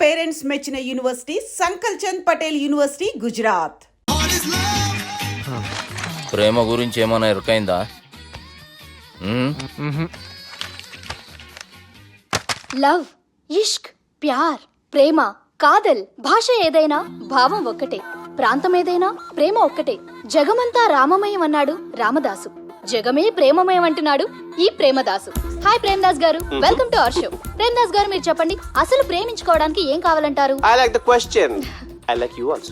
Parents మెచ్చిన university సంకల్ Chand Patel university, Gujarat. ప్రేమ గురించి ఏమైనా ఎరుకైందా? లవ్, ఇష్క్, ప్యార్, ప్రేమ, కాదల్ భాష ఏదైనా భావం ఒక్కటే, ప్రాంతం ఏదైనా ప్రేమ ఒక్కటే. జగమంతా రామమయం అన్నాడు రామదాసు, జగమే ప్రేమమయం అంటున్నాడు ఈ ప్రేమదాసు. హాయ్ ప్రేమదాస్ గారు, welcome to our show. Premadasa గారు, మీరు చెప్పండి, అసలు ప్రేమించుకోవడానికి ఏం కావాలంటారు? I like the question. I like you also.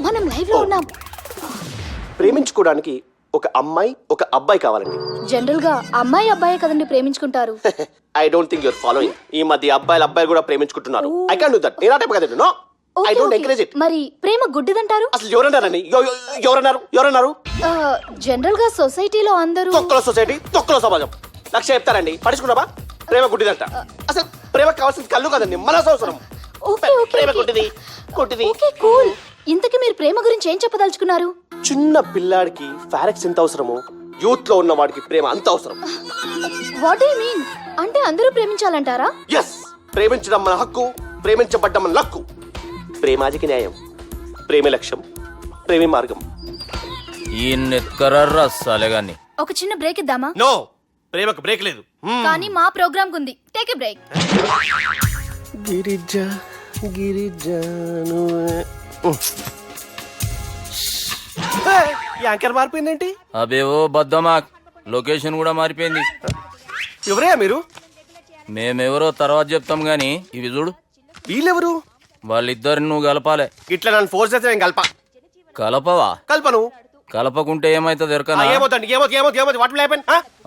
మనం లైవ్ లో ఉన్నాం. ప్రేమించుకోవడానికి ఒక అమ్మాయి ఒక అబ్బాయి కావాలండి. జనరల్ గా అమ్మాయి అబ్బాయే కదండి ప్రేమించుకుంటారు. I don't think you're following. ఈ మధ్య అబ్బాయిలు కూడా ప్రేమించుకుంటున్నారు. I can't do that. నేను ఆ టైప్ కదండి. No. I don't encourage it. మరి ప్రేమ గుడ్డిదంటారు? అసలు ఎవరన్నారండి? ఎవరన్నారు? జనరల్ గా సొసైటీలో అందరూ తొక్కలో సొసైటీ, తొక్కలో సమాజం లక్ష చెప్తారండి. పడుచుకున్నావా? ప్రేమ గుడ్డిదంట. అసలు ప్రేమ కావాల్సింది కళ్ళు కదండి, మనసు అవసరం. ప్రేమ గుడ్డిది. Okay, cool. ఇంతకీ మీరు ప్రేమ గురించి ఏం చెప్పదలుచుకున్నారు? చిన్న పిల్లాడికి ఫారెక్స్ ఎంత అవసరమో యూత్ లో ఉన్న వాడికి ప్రేమ అంత అవసరం. What you mean? అంటే అందరూ ప్రేమించాలంటారా? ఎస్, ప్రేమించడం మన హక్కు, ప్రేమించబడ్డం మన లక్కు. ప్రేమాజికి న్యాయం, ప్రేమ లక్ష్యం, ప్రేమి మార్గం. ఈ నెత్కరర్రా సాలేగాన్ని. ఒక చిన్న బ్రేక్ ఇద్దామా? నో, ప్రేమకు బ్రేక్ లేదు. కానీ మా ప్రోగ్రామ్ కుంది. Take a break. గిరిజాను యాంకర్ మారిపోయిందేంటి? అబేవో బద్దమా, లొకేషన్ కూడా మారిపోయింది. ఎవరయ్యా మీరు? మేమెవరో తర్వాత చెప్తాం గాని ఇవి చూడు. వీళ్ళెవరు? వాళ్ళిద్దరిని నువ్వు కలపాలే. ఇట్లా నన్ను ఫోర్స్ చేస్తే నేను కలపవా? కల్పను. కలపకుంటే ఏమైతుంది ఎరకనా? ఏమవుతుంది? What will happen?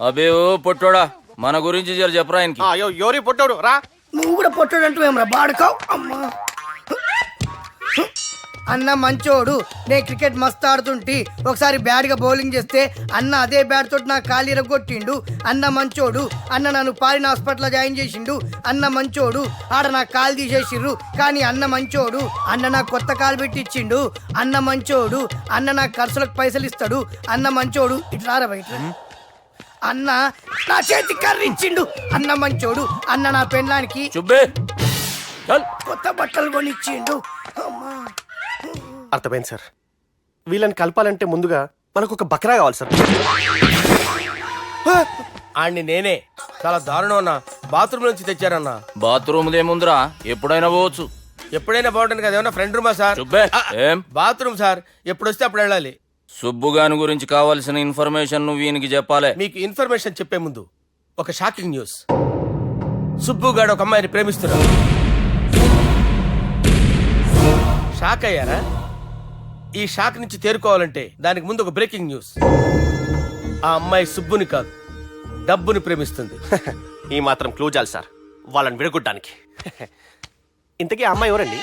అబేవో పొట్టోడా, మన గురించి జర చెప్పరా ఆయనకి. ఎవరి పొట్టోడు రా. నువ్వు కూడా పొట్టాడు అంటూ ఏమరా బాడుకావు. అమ్మా అన్న మంచోడు. నేను క్రికెట్ మస్తు ఆడుతుంటి, ఒకసారి బ్యాట్ గా బౌలింగ్ చేస్తే అన్న అదే బ్యాట్ తోటి నా కాలు ఇరగొట్టిండు. అన్న మంచోడు. అన్న నన్ను పాలిన హాస్పిటల్ జాయిన్ చేసిండు. అన్న మంచోడు. ఆడ నా కాలు తీసేసిర్రు, కానీ అన్న మంచోడు. అన్న నాకు కొత్త కాలు పెట్టిచ్చిండు. అన్న మంచోడు. అన్న నాకు ఖర్చులకు పైసలు ఇస్తాడు. అన్న మంచోడు. ఇట్లా బయట అన్న నా చేతి కర్రీ ఇచ్చిండు. అన్న మంచోడు. అన్న నా పెళ్ళానికి కొత్త బట్టలు కొనిచ్చిండు. అర్థమైంది సార్. వీళ్ళని కలపాలంటే ముందుగా మనకు ఒక బక్రా కావాలి సార్. ఆడిని నేనే చాలా దారుణం అన్నా. బాత్రూమ్ నుంచి తెచ్చారన్నా. బాత్రూమ్ ఏముందిరా, ఎప్పుడైనా పోవచ్చు. ఎప్పుడైనా బాగుంటుంది కదా. ఏమన్నా ఫ్రెండ్ రూమా సార్? ఏం బాత్రూమ్ సార్, ఎప్పుడు వస్తే అప్పుడు వెళ్ళాలి. సుబ్బుగాని గురించి కావాల్సిన ఇన్ఫర్మేషన్ నువ్వు వీనికి చెప్పాలి. మీకు ఇన్ఫర్మేషన్ చెప్పే ముందు ఒక షాకింగ్ న్యూస్. సుబ్బుగాడు ఒక అమ్మాయిని ప్రేమిస్తున్నాడు. షాక్ అయ్యారా? ఈ షాక్ నుంచి తేరుకోవాలంటే దానికి ముందు ఒక బ్రేకింగ్ న్యూస్. ఆ అమ్మాయి సుబ్బుని కాదు, డబ్బుని ప్రేమిస్తుంది. ఈ మాత్రం క్లూ చాలు సార్ వాళ్ళని విడగొట్టడానికి. ఇంతకీ ఆ అమ్మాయి ఎవరండి?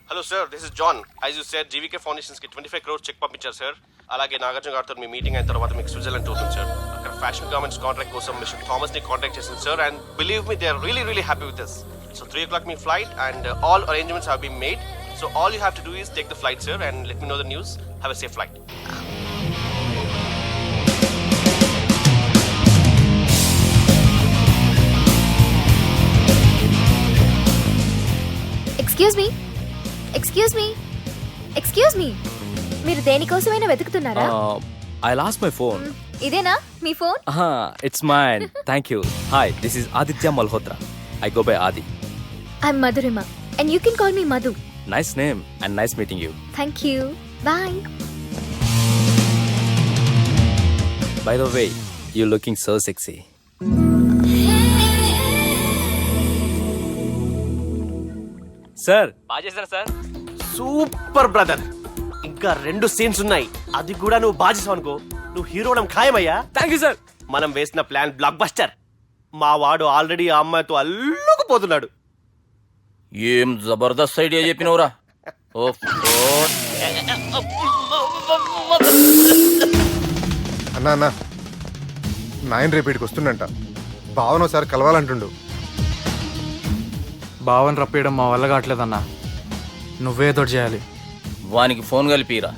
Hello sir, this is John. As you said GVK foundations కి 25 crores చెక్ పంపించారు సార్. అలాగే నాగార్జున గారితో మీ మీటింగ్ అయిన తర్వాత మీకు స్విట్జర్లాండ్ టూర్ ఉంది సార్. అక్కడ ఫ్యాషన్ గార్మెంట్స్ కాంట్రాక్ట్ కోసం మిస్టర్ థామస్ ని కాంటాక్ట్ చేసింది sir. And believe me, they are really happy with this. So 3 o'clock మీ flight and all arrangements have been made. So all you have to do is take the flight sir and let me know the news. Have a safe flight. Excuse me మీరు దేనికోసమైనా వెతుకుతున్నారా? I lost my phone. ఇదేనా మీ phone? It's mine. Thank you. Hi, this is Aditya Malhotra. I go by Adi. I'm Madhurima and you can call me Madhu. Nice name and nice meeting you. Thank you. Bye. By the way, you're looking so sexy. Sir, బాగా చేశారా sir? Super brother. ఇంకా 2 scenes ఉన్నాయి, అది కూడా నువ్వు బాజేసావు అనుకో, నువ్వు హీరోడం ఖాయమయ్యా. Thank you sir. మనం వేసిన ప్లాన్ బ్లాక్ బస్టర్. మా వాడు ఆల్రెడీ ఆ అమ్మాయితో అల్లుకుపోతున్నాడు. ఏం జబర్దస్త్ ఐడియా చెప్పినవురా. అన్నా నాయన రేపటికి వస్తుండంట. భావన ఒకసారి కలవాలంటుండు. భావన రప్పేయడం మా వల్ల కావట్లేదన్నా, నువ్వేదో చేయాలి. వానికి ఫోన్ కలిపిరా.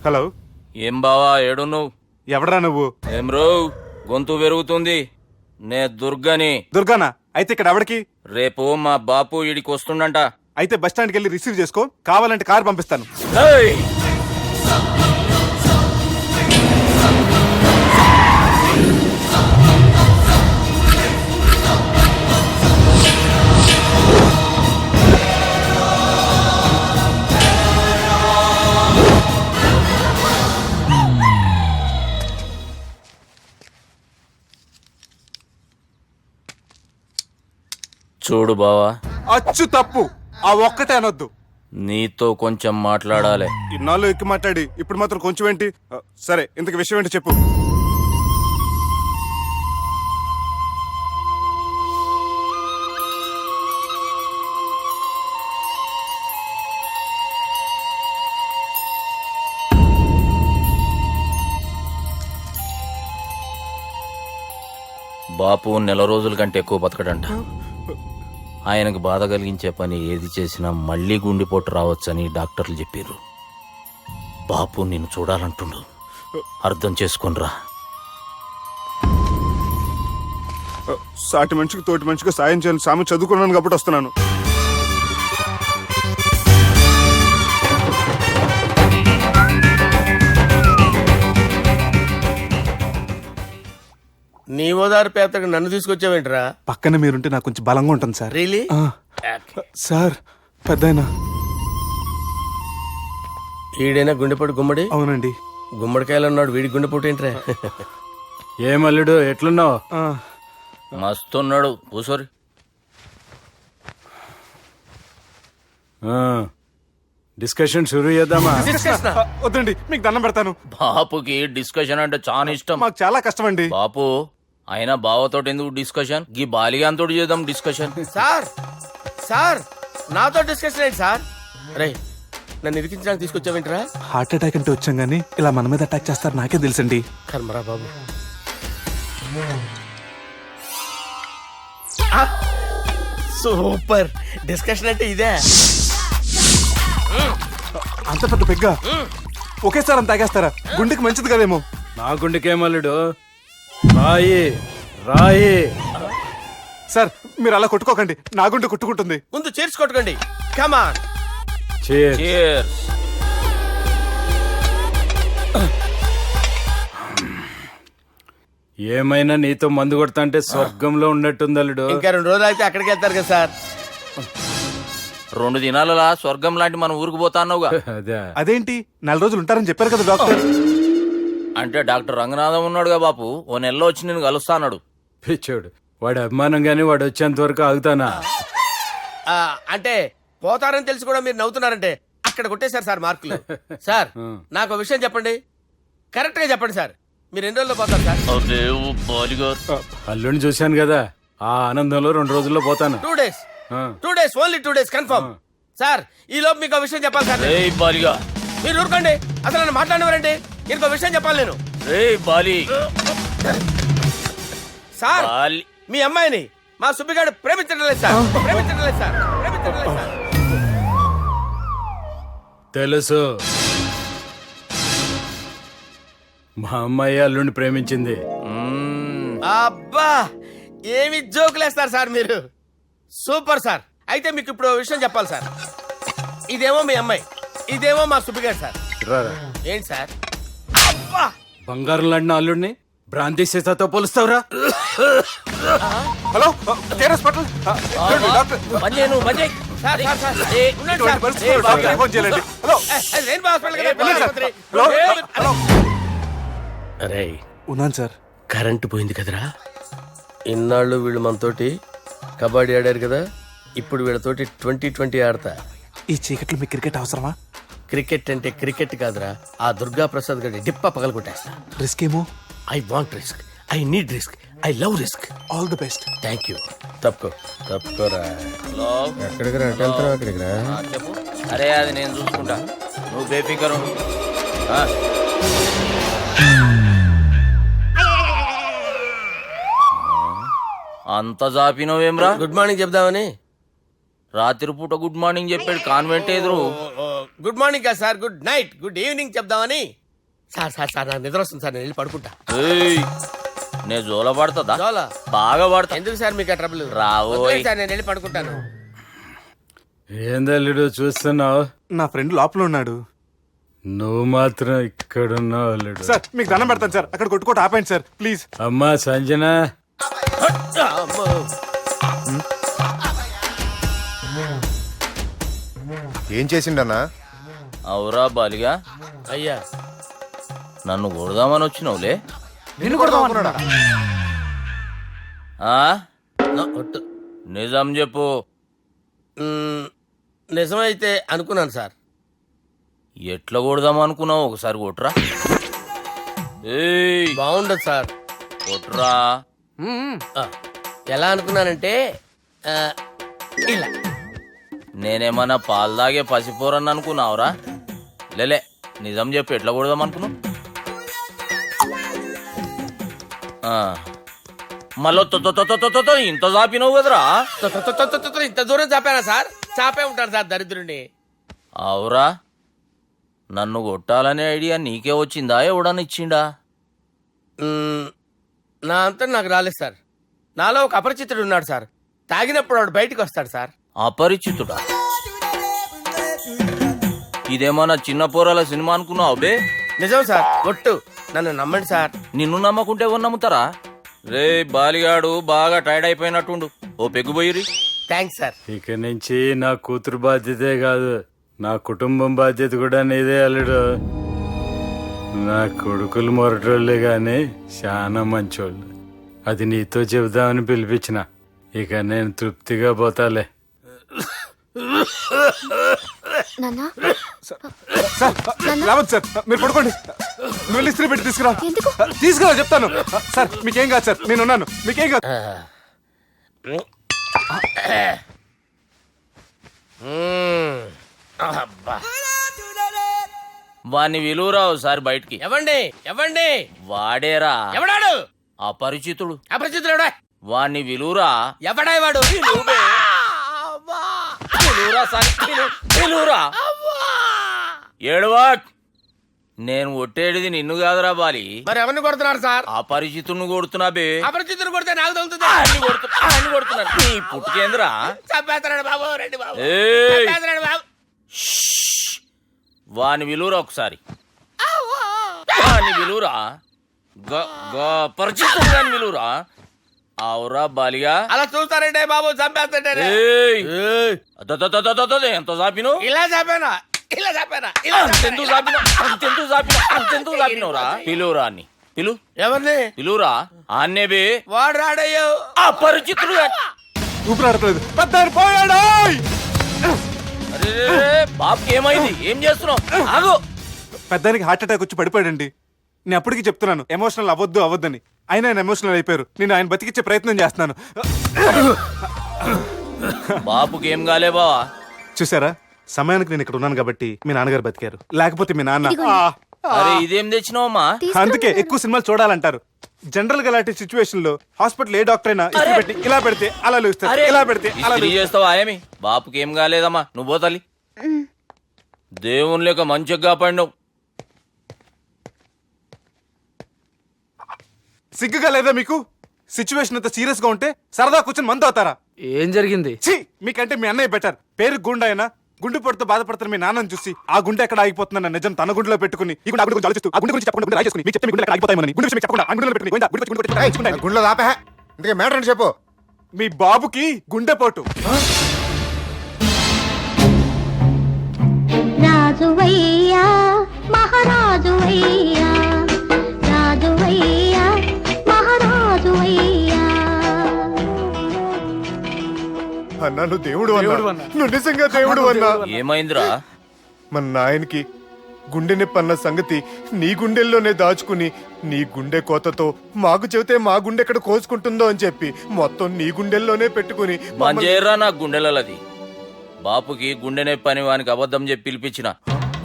హలో, ఏం బావా ఏడు నువ్వు? ఎవడరా నువ్వు? ఏం రో గొంతు పెరుగుతుంది. నే దుర్గని. దుర్గానా? అయితే ఇక్కడ ఎవడికి? రేపు మా బాపు ఈడికి వస్తుండంట. అయితే బస్ స్టాండ్కి వెళ్ళి రిసీవ్ చేసుకో, కావాలంటే కార్ పంపిస్తాను. ఏయ్! చూడు బావా, అచ్చు తప్పు, ఆ ఒక్కటే అనొద్దు. నీతో కొంచెం మాట్లాడాలి. ఇన్నాళ్ళు ఎక్కి మాట్లాడి ఇప్పుడు మాత్రం కొంచెం ఏంటి? సరే, ఇంతకు విషయం ఏంటి చెప్పు. బాపు నెల రోజుల కంటే ఎక్కువ బతకడంట. ఆయనకు బాధ కలిగించే పని ఏది చేసినా మళ్ళీ గుండెపోటు రావచ్చని డాక్టర్లు చెప్పారు. బాపు నిన్ను చూడాలంటుండు, అర్థం చేసుకునిరా. సాటి మనిషికి తోటి మనిషికి సాయం చేయాలని సామె చదువుకున్నాను కాబట్టి వస్తున్నాను. నీ ఓదారు పేదకు నన్ను తీసుకొచ్చావేంట్రా? పక్కన మీరుంటే నాకు కొంచెం బలంగా ఉంటుంది సార్. రియలీ? సార్, పెద్దయినా. ఈడైనా గుండెపోటు గుమ్మడి? అవునండి. గుమ్మడికాయలు ఉన్నాడు, వీడి గుండెపోటు ఏంట్రా? ఏమల్లుడు ఎట్లున్నావు? మస్తున్నాడు కూసోరి. డిస్కషన్ షురూ చేద్దామా? వద్దండి, మీకు దండం పెడతాను. బాపుకి డిస్కషన్ అంటే చాలా ఇష్టం. మాకు చాలా కష్టం అండి. బాపు అయినా బావతోటి ఎందుకు డిస్కషన్? గీ బాలిగాంతోటి చేద్దాం డిస్కషన్. సార్ సార్ నాతో డిస్కషన్ ఏంటి సార్? రే, నన్ను ఇరికించడానికి తీసుకొచ్చావేంట్రా? హార్ట్ అటాక్ అంటే వచ్చాం గానీ ఇలా మన మీద అటాక్ చేస్తారు నాకే తెలుసండి. కర్మరా బాబు. సూపర్ డిస్కషన్ అంటే ఇదే. అంత పెద్ద పెగ్గ ఒకేసారి అంత తాగేస్తారా? గుండెకి మంచిది కదేమో. నా గుండెకేమల్లుడు, రాయి రాయి. సార్, మీరు అలా కొట్టుకోకండి, నా గుండె కొట్టుకుంటుంది. ముందు చేర్చి కొట్టుకోండి. కమాన్. Cheers. ఏమైనా నీతో మందు కొడతా అంటే స్వర్గంలో ఉన్నట్టుంది అల్లుడు. ఇంకా 2 రోజులు అయితే అక్కడికి వెళ్తారు కదా సార్. 2 దినాలలా స్వర్గం లాంటి మన ఊరికి పోతాన్నావుగా. అదే అదేంటి, 4 రోజులు ఉంటారని చెప్పారు కదా డాక్టర్. అంటే డాక్టర్ రంగనాథం ఉన్నాడుగా బాపు, ఓ నెలలో వచ్చి నేను కలుస్తాన్నాడు. పిచ్చోడు, వాడి అభిమానం గాని వాడు వచ్చేంత వరకు ఆగుతానా? అంటే పోతారని తెలిసి కూడా మీరు నవ్వుతున్నారంటే అక్కడ కొట్టేశారు సార్ మార్కులు. సార్, నాకు ఒక విషయం చెప్పండి, కరెక్ట్ గా చెప్పండి సార్. మీరు ఎన్ని రోజుల్లో పోతారు సార్? అదే ఓ బాలిగా. అల్లుడిని చూశాను కదా, ఆ ఆనందంలో 2 రోజుల్లో పోతాను. 2 days. 2 days, only 2 days confirm. Sir, ఈ లోపు మీకు విషయం చెప్పాలి సార్. రేయ్ బాలిగా. మీరు ఊరుకోండి, అసలు నన్ను మాట్లాడేవారండి. ఇంకో విషయం చెప్పాలి నేను. రేయ్ బాలి. Sir, Bali. మీ అమ్మాయిని మా సుబ్బిగాడు ప్రేమించడం లేదు సార్. ప్రేమించడం లేదు సార్. ప్రేమించడం లేదు సార్. తెలుసు, మా అమ్మాయి అల్లుడిని ప్రేమించింది. అబ్బా, ఏమి జోకులేస్తారు సార్ మీరు. Super sir. అయితే మీకు ఇప్పుడు ఓ విషయం చెప్పాలి సార్. ఇదేమో మీ అమ్మాయి, ఇదేమో మా సుబ్బిగాడు సార్. రారా. ఏంటి సార్? అబ్బా, బంగారం లాంటి నా అల్లుడిని భ్రాంతి సీతతో పోలుస్తావురా? Hello, care hospital. డాక్టర్, పనిచేయను, పనిచేయ్. సార్ సార్ సార్ ఉండండి ఇటువంటి సార్. పరిస్థితుల్లో డాక్టర్కి ఫోన్ చేయాలండి. హలో, రెయిన్బో హాస్పిటల్ కదా, వెళ్ళండి సార్. ఆసుపత్రి. Hello, hello. అరే, ఉన్నాను సార్. కరెంటు పోయింది కదరా. ఇన్నాళ్ళు వీళ్ళు మనతోటి కబడ్డీ ఆడారు కదా, ఇప్పుడు వీళ్ళతోటి 2020 ఆడతా. ఈ చీకట్లో మీకు క్రికెట్ అవసరమా? క్రికెట్ అంటే క్రికెట్ కాదురా, ఆ దుర్గా ప్రసాద్ గారి డిప్ప పగల కొట్టేస్తా. రిస్క్ ఏమో. I want risk, I need risk, I love risk. All the best. Thank you. తప్పుకోరా. హలో. ఎక్కడికి రా? వెళ్తారా? అక్కడికి రా. చెప్పు. అరే అది నేను చూసుకుంటా, నువ్వు బేఫికర్ ఉండు. అంత జాపినవేమ్రా? గుడ్ మార్నింగ్ చెప్దామని. రాత్రిపూట గుడ్ మార్నింగ్ చెప్పాడు కాన్వెంట్ ఎదురు. గుడ్ మార్నింగ్ కాదు sir, good night, good evening చెప్దామని. సార్ సార్ సార్ నాకు నిద్ర వస్తుంది సార్, నేను వెళ్ళి పడుకుంటా. ఏయ్, నే జోల పడుతుందా? జోల? బాగా పడతా. ఎందుకు సార్ మీకు ఆ ట్రబుల్? రావోయ్. వదిలేయ్ సార్, నేను వెళ్ళి పడుకుంటాను. ఏందల్లుడు చూస్తున్నావు? నా ఫ్రెండ్ లోపల ఉన్నాడు. నువ్వు మాత్రం ఇక్కడున్నావు అల్లుడు. సార్ మీకు దండం పెడతాను సార్, అక్కడ కొట్టుకోట ఆపండి సార్ ప్లీజ్. అమ్మా సంజన, అమ్మో. ఏం చేసిండన్నా? అవురా బాలిగా, అయ్యా నన్ను కొడదామని వచ్చినావులే. నిన్ను కొడదామన్నాడా? ఆ? ఒట్టు. నిజం చెప్పు. నిజమైతే అనుకున్నాను సార్. ఎట్లా కొడదాం అనుకున్నావు? ఒకసారి కొట్రా. ఏయ్, బాగుండదు సార్. కొట్రా. ఆ, ఎలా అనుకున్నానంటే ఆ, ఇలా. నేనేమన్నా పాలు తాగే పసిపోరని అనుకున్నావురా? లేలే, నిజం చెప్పు, ఎట్లా కొడదాం అనుకున్నావు? మళ్ళీ ఇంత చాపినావు కదరా? ఇంత దూరం చాపానా సార్? చాపే ఉంటాను సార్ దరిద్రుడిని. అవురా, నన్ను కొట్టాలనే ఐడియా నీకే వచ్చిందా? ఎవడన్నా ఇచ్చిండా? నా అంతా నాకు రాలేదు సార్. నాలో ఒక అపరిచితుడు ఉన్నాడు సార్. తాగినప్పుడు వాడు బయటికి వస్తాడు సార్. అపరిచితుడా? ఇదేమన్నా చిన్న పోరాల సినిమా అనుకున్నావు బే? నిజం సార్, ఒట్టు. నన్ను నమ్మండి సార్. నిన్ను నమ్మకుంటే ఎవరు నమ్ముతారా? రే బాలిగాడు బాగా టైర్డ్ అయిపోయినట్టుండు, ఓ పెగ్గుబోయిరి. Thanks sir. ఇక నుంచి నా కూతురు బాధ్యతే కాదు, నా కుటుంబం బాధ్యత కూడా నీదే అల్లుడు. నా కొడుకులు మొరటోళ్ళే గాని చాలా మంచోళ్ళు. అది నీతో చెబుదామని పిలిపించిన. ఇక నేను తృప్తిగా పోతాలే. నాన్నా, సార్ రావద్దు సార్, మీరు పడుకోండి. నువ్వు వెళ్ళి ఇస్త్రీ పెట్టి తీసుకురా. ఎందుకు? తీసుకురా చెప్తాను. సార్ మీకేం కాదు సార్, నేను ఉన్నాను, మీకేం కాదు. అబ్బా. వాణ్ణి విలువరావు సార్ బయటికి. ఎవండి ఎవండి? వాడేరా ఎవడాడు? అపరిచితుడు. అపరిచితుడు ఎవడా? వాణ్ణి విలువరా. ఎవడా వాడు? విలువరా సార్, విలువరా. ఏడవా, నేను ఒట్టేడిది నిన్ను కాదురా బాలి. మరి ఎవరిని కొడుతున్నారు సార్? అపరిచితుడిని కొడుతున్నా బే. అపరిచితుడు కొడితే నాకు తగులుతుంది. ఆయన కొడుతున్నారు. నీ పుట్టుకేంద్రా? చంపేస్తున్నాడు బాబు, రండి బాబు. ఏయ్, చంపేస్తున్నాడు బాబు. వాని విలువరా ఒకసారి. వాని విలువరా. పరిచితుడు గాని విలువరా. అవురా బాలిగా. అలా చూస్తారంటే బాబు, చంపేస్తాడే. ఏయ్, ఎంత చాపిను? ఇలా చంపేనా? ఇలా చంపేనా? ఇలా అంతెందుకు చాపిన? అంతెందుకు చాపిన? అంతెందుకు చాపినవురా? పిలువురా అన్ని. పిలు, ఎవరిని? పిలువురా. ఆన్నే బే. వాడు రాడయ్యో. అపరిచితుడు గాని. ఊపిరాడట్లేదు, పెద్ద పోయాడు. అరే బాబుకి ఏమైంది? ఏం చేస్తున్నావు? ఆగు. పెద్దానికి హార్ట్ అటాక్ వచ్చి పడిపోయాడండి. నేను అప్పటికి చెప్తున్నాను ఎమోషనల్ అవ్వద్దని. అయినా ఆయన ఎమోషనల్ అయిపోయారు. నేను ఆయన బతికిచ్చే ప్రయత్నం చేస్తున్నాను. బాబుకి ఏం కాలే బావా? చూసారా, సమయానికి నేను ఇక్కడ ఉన్నాను కాబట్టి మీ నాన్నగారు బతికారు. లేకపోతే మీ నాన్న. అరే ఇదేం తెచ్చినావమ్మా? అందుకే ఎక్కువ సినిమాలు చూడాలంటారు. జనరల్ గా అలాంటి సిచ్యువేషన్ లో హాస్పిటల్ ఏ డాక్టర్ అయినా ఇస్త్రీ పెట్టి ఇలా పెడితే అలా లూస్తారు, ఇలా పెడితే అలా ఇస్త్రీ చేస్తావా ఏమి? బాపుకి ఏం కాలేదమ్మా, నువ్వు పోతల్లి. దేవుని లేక మంచిగా పడినావు. సిగ్గుగా లేదా మీకు? సిచ్యువేషన్ అంత సీరియస్ గా ఉంటే సరదా కూర్చొని మందు అవుతారా? ఏం జరిగింది? ఛీ, మీకంటే మీ అన్నయ్య బెటర్. పేరు గుండె అయినా గుండె పొడితో బాధపడుతున్న మీ నాన్నని చూసి ఆ గుండె ఎక్కడ ఆగిపోతుందన్న నిజం తన గుండెలో పెట్టుకుని ఈ గుండె గురించి ఆలోచిస్తూ ఆ గుండె గురించి చెప్పకుండా గుండె రాజేసుకుని మీకు చెప్తే మీ గుండె ఎక్కడ ఆగిపోతాయని గుండె విషయం చెప్పకుండా ఆ గుండెలో పెట్టుకుని గుండె గుండె గుండెలో ఆపే. ఇందుకే మ్యాటర్ అని చెప్పు. మీ బాబుకి గుండెపోటు. రాజువయ్యా మహారాజువయ్యా, రాజువయ్యా మహారాజువయ్యా. అన్నా నువ్వు దేవుడు అన్నా, నువ్వు నిజంగా దేవుడు అన్నా. ఏమైందిరా? మన నాయనకి గుండె నొప్పి అన్న సంగతి నీ గుండెల్లోనే దాచుకుని నీ గుండె కోతతో మాకు చెబితే మా గుండె ఎక్కడ కోసుకుంటుందో అని చెప్పి మొత్తం నీ గుండెల్లోనే పెట్టుకుని మంజేరా నా గుండెలది. బాపుకి గుండె నొప్పి అని వానికి అబద్ధం చెప్పి పిలిపించిన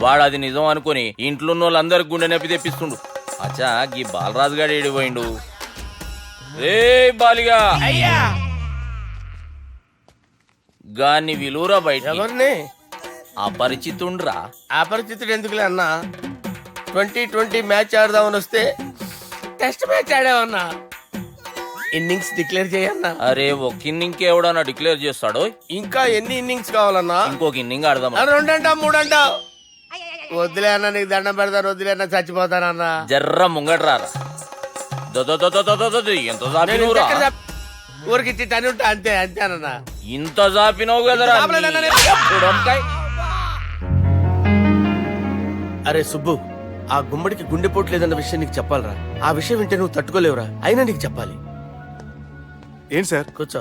వాడు అది నిజం అనుకుని ఇంట్లో ఉన్న వాళ్ళందరికి గుండె నొప్పి తెప్పిస్తుండు. అచ్చా గీ బాలరాజు గారు ఏడిపోయిండు. రే బాలిగా, అయ్యా గాని విలువరా బయట ఎవరిని అపరిచితుండ్రా. అపరిచితుడు ఎందుకులే అన్నా 2020 మ్యాచ్ ఆడదామని వస్తే టెస్ట్ మ్యాచ్ ఆడామన్నా ఇన్నింగ్స్ డిక్లేర్ చేయన్నా. అరే ఒక ఇన్నింగ్ ఎవడన్నా డిక్లేర్ చేస్తాడో ఇంకా ఎన్ని ఇన్నింగ్స్ కావాలన్నా? ఇంకొక ఇన్నింగ్ ఆడదాం. 2 అంటావు 3 అంటావు? వద్దులే అన్న, నీకు దండం పెడతాను, వద్దులే అన్న, చచ్చిపోతానన్నా. జర్ర ముంగట్రా. ఎంత జాపినవురా? ఊరికి టని ఉంటా అంతే అంతేనన్నా. ఇంత జాపినవు కదరా. అరే సుబ్బు, ఆ గుమ్మడికి గుండెపోటు లేదన్న విషయం నీకు చెప్పాలరా. ఆ విషయం వింటే నువ్వు తట్టుకోలేవురా, అయినా నీకు చెప్పాలి. ఏంటి సార్ కూర్చో.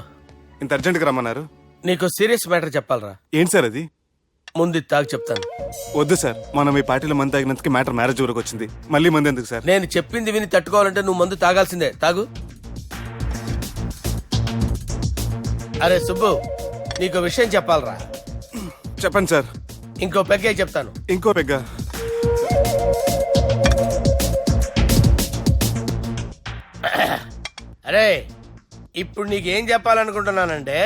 ఇంత అర్జెంట్గా రమ్మన్నారు? నీకు సీరియస్ మ్యాటర్ చెప్పాలరా. ఏంటి సార్ అది? ముందు ఇది తాగు చెప్తాను. వద్దు సార్, మనం ఈ పార్టీలో మంది తాగినందుకు మ్యాటర్ మ్యారేజ్ వరకు వచ్చింది. మళ్ళీ మంది ఎందుకు సార్? నేను చెప్పింది విని తట్టుకోవాలంటే నువ్వు మందు తాగాల్సిందే. తాగు. అరే సుబ్బు, నీకు విషయం చెప్పాలరా. చెప్పండి సార్. ఇంకో పెగ్గే చెప్తాను. ఇంకో పెగ్గ. అరే ఇప్పుడు నీకేం చెప్పాలనుకుంటున్నానంటే,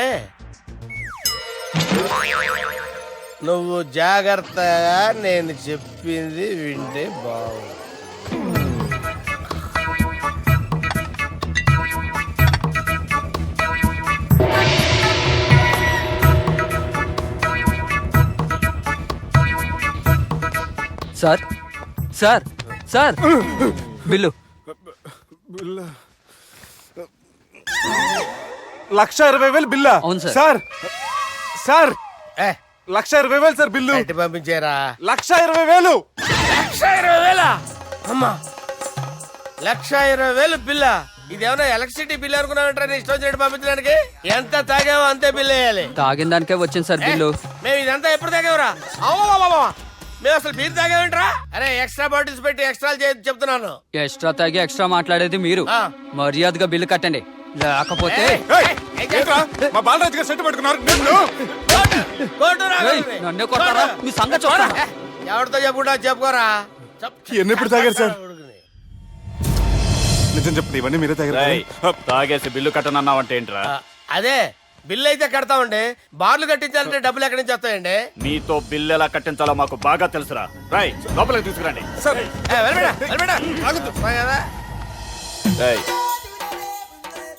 నువ్వు జాగ్రత్తగా నేను చెప్పింది వింటే బాగుంది. Sir sir sir bill. 1,20,000 బిల్లా? అవును సార్. సార్ సార్ ఏ 1,20,000 సార్ బిల్లు. బయట పంపించేరా. 1,20,000. 1,20,000 అమ్మా, 1,20,000 బిల్లా? ఇదేమన్నా ఎలక్ట్రిసిటీ బిల్ అనుకున్నామంటారా? నీ ఇష్టం చేయడం పంపించడానికి ఎంత తాగామో అంతే బిల్ వేయాలి. తాగిన దానికే వచ్చింది సార్ బిల్లు. మేము ఇదంతా ఎప్పుడు తాగేవరా? మేము అసలు బీర్ తాగేమంటారా? అరే ఎక్స్ట్రా బాటిల్స్ పెట్టి ఎక్స్ట్రా చెప్తున్నాను. ఎక్స్ట్రా తాగి ఎక్స్ట్రా మాట్లాడేది మీరు. ఆ. మర్యాదగా బిల్లు కట్టండి, లేకపోతే ఏయ్, ఏంట్రా? మా బాలరాజు గారు సెట్ పట్టుకున్నారు. నిన్ను. ఏయ్, నన్నే కొడతారా? మీ సంగతి చూడరా? ఎవరితో చెప్పుకుంటా చెప్పుకోరా. ఎన్ని ఎప్పుడు తాగారు సార్? నిజం చెప్పండి, ఇవన్నీ మీరే తాగారు. తాగేసి బిల్లు కట్టనన్నావంటే ఏంట్రా? అదే బిల్లు అయితే కడతామండి, బార్లు కట్టించాలంటే డబ్బులు ఎక్కడి నుంచి వస్తాయండి? నీతో బిల్లు ఎలా కట్టించాలో మాకు బాగా తెలుసురా. రై లోపలికి తీసుకురండి. సార్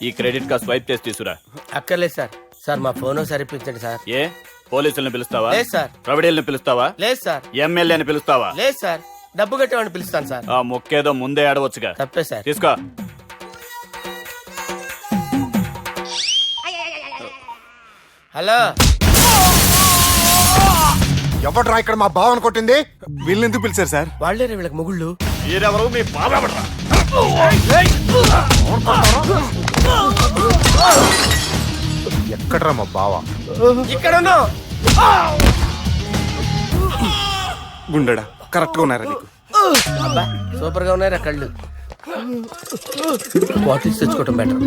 ఈ క్రెడిట్ కార్డ్ స్వైప్ చేసి తీసుకురా. అక్కర్లేదు సార్. సార్ మా ఫోన్ సరిపించండి సార్. ఏ పోలీసుల్ని పిలుస్తావా? లేదు సార్. ప్రొవిడీల్ని పిలుస్తావా? లేదు సార్. ఎమ్మెల్యేని పిలుస్తావా? లేదు సార్. డబ్బు కట్టేవాడిని పిలుస్తాను సార్. ఆ మొక్కేదో ముందే ఆడవచ్చుగా. తప్పే సార్. తీసుకో. హలో, ఎవడ్రా ఇక్కడ మా బావని కొట్టింది? వీళ్ళని ఎందుకు పిలిచారు సార్? వాళ్ళే వీళ్ళకి మొగుళ్ళు. మీరెవరు? మీ బాబా. ఎక్కడ్రా మా బావ? ఇక్కడ ఉన్నావు. గుండెడా కరెక్ట్ గా ఉన్నారా నీకు? అబ్బా సూపర్ గా ఉన్నాయిరా కళ్ళు. బాటిల్స్ తెచ్చుకోవటం బెటర్.